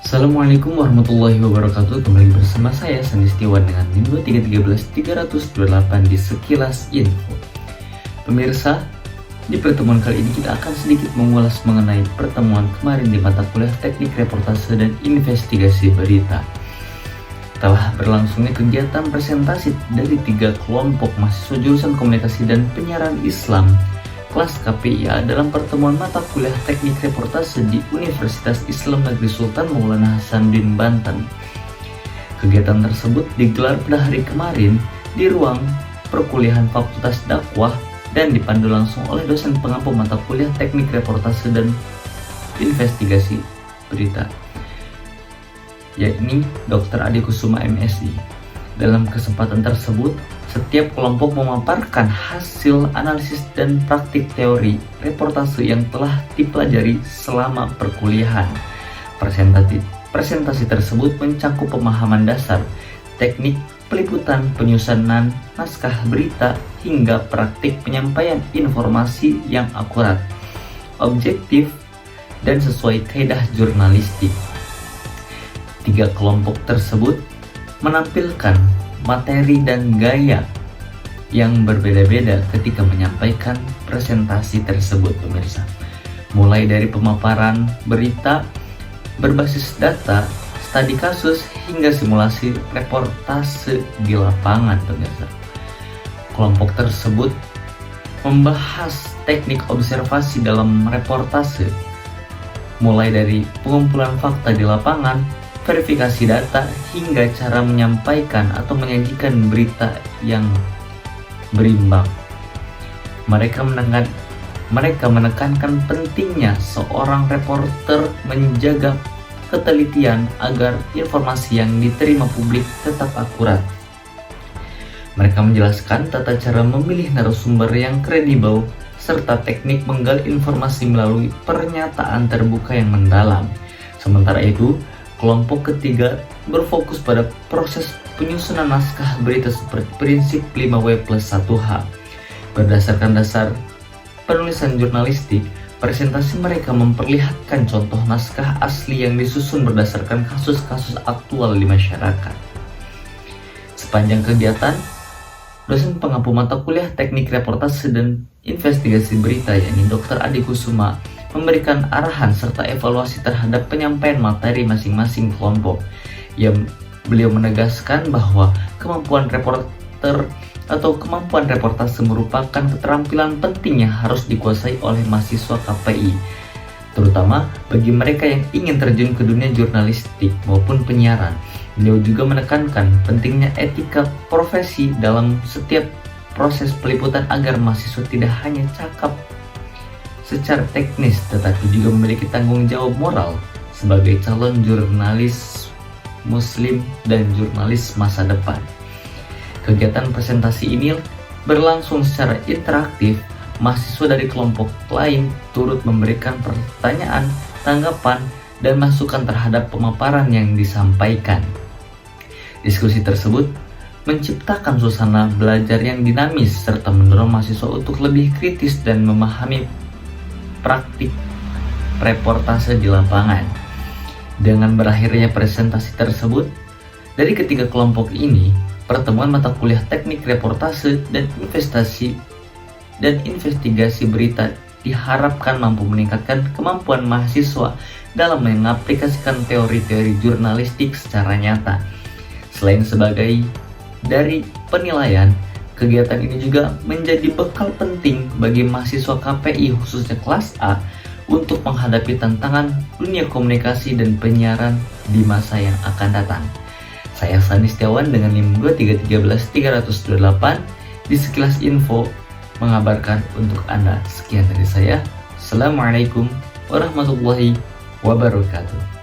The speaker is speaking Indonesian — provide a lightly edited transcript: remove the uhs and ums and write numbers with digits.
Assalamualaikum warahmatullahi wabarakatuh. Kembali bersama saya Sandi Setiawan dengan NIM 2313308 di Sekilas Info. Pemirsa, di pertemuan kali ini kita akan sedikit mengulas mengenai pertemuan kemarin di mata kuliah Teknik Reportase dan Investigasi Berita. Telah berlangsungnya kegiatan presentasi dari 3 kelompok mahasiswa jurusan Komunikasi dan Penyiaran Islam kelas KPIA dalam pertemuan mata kuliah Teknik Reportase di Universitas Islam Negeri Sultan Maulana Hasanuddin Banten. Kegiatan tersebut digelar pada hari kemarin di ruang perkuliahan Fakultas Dakwah dan dipandu langsung oleh dosen pengampu mata kuliah Teknik Reportase dan Investigasi Berita, yakni Dr. Adi Kusuma MSI. Dalam kesempatan tersebut, setiap kelompok memaparkan hasil analisis dan praktik teori reportase yang telah dipelajari selama perkuliahan. Presentasi tersebut mencakup pemahaman dasar, teknik peliputan, penyusunan naskah berita, hingga praktik penyampaian informasi yang akurat, objektif, dan sesuai kaidah jurnalistik. 3 kelompok tersebut menampilkan materi dan gaya yang berbeda-beda ketika menyampaikan presentasi tersebut, pemirsa. Mulai dari pemaparan berita berbasis data, studi kasus, hingga simulasi reportase di lapangan, pemirsa. Kelompok tersebut membahas teknik observasi dalam reportase, mulai dari pengumpulan fakta di lapangan, verifikasi data, hingga cara menyampaikan atau menyajikan berita yang berimbang. Mereka menekankan pentingnya seorang reporter menjaga ketelitian agar informasi yang diterima publik tetap akurat. Mereka menjelaskan tata cara memilih narasumber yang kredibel serta teknik menggali informasi melalui pernyataan terbuka yang mendalam. Sementara itu, kelompok ketiga berfokus pada proses penyusunan naskah berita seperti prinsip 5W+1H. Berdasarkan dasar penulisan jurnalistik, presentasi mereka memperlihatkan contoh naskah asli yang disusun berdasarkan kasus-kasus aktual di masyarakat. Sepanjang kegiatan, dosen pengampu mata kuliah Teknik Reportase dan Investigasi Berita, yakni Dr. Adi Kusuma, memberikan arahan serta evaluasi terhadap penyampaian materi masing-masing kelompok. Beliau menegaskan bahwa kemampuan reporter atau kemampuan reportase merupakan keterampilan penting yang harus dikuasai oleh mahasiswa KPI, terutama bagi mereka yang ingin terjun ke dunia jurnalistik maupun penyiaran. Beliau juga menekankan pentingnya etika profesi dalam setiap proses peliputan agar mahasiswa tidak hanya cakap secara teknis tetapi juga memiliki tanggung jawab moral sebagai calon jurnalis muslim dan jurnalis masa depan. Kegiatan presentasi ini berlangsung secara interaktif. Mahasiswa dari kelompok lain turut memberikan pertanyaan, tanggapan, dan masukan terhadap pemaparan yang disampaikan. Diskusi tersebut menciptakan suasana belajar yang dinamis serta mendorong mahasiswa untuk lebih kritis dan memahami praktik reportase di lapangan. Dengan berakhirnya presentasi tersebut dari ketiga kelompok ini, pertemuan mata kuliah Teknik Reportase dan Investigasi Berita diharapkan mampu meningkatkan kemampuan mahasiswa dalam mengaplikasikan teori-teori jurnalistik secara nyata. Selain sebagai dari penilaian, kegiatan ini juga menjadi bekal penting bagi mahasiswa KPI khususnya kelas A untuk menghadapi tantangan dunia komunikasi dan penyiaran di masa yang akan datang. Saya Sandi Setiawan dengan NIM 2313308 di Sekilas Info mengabarkan untuk Anda. Sekian dari saya. Assalamualaikum warahmatullahi wabarakatuh.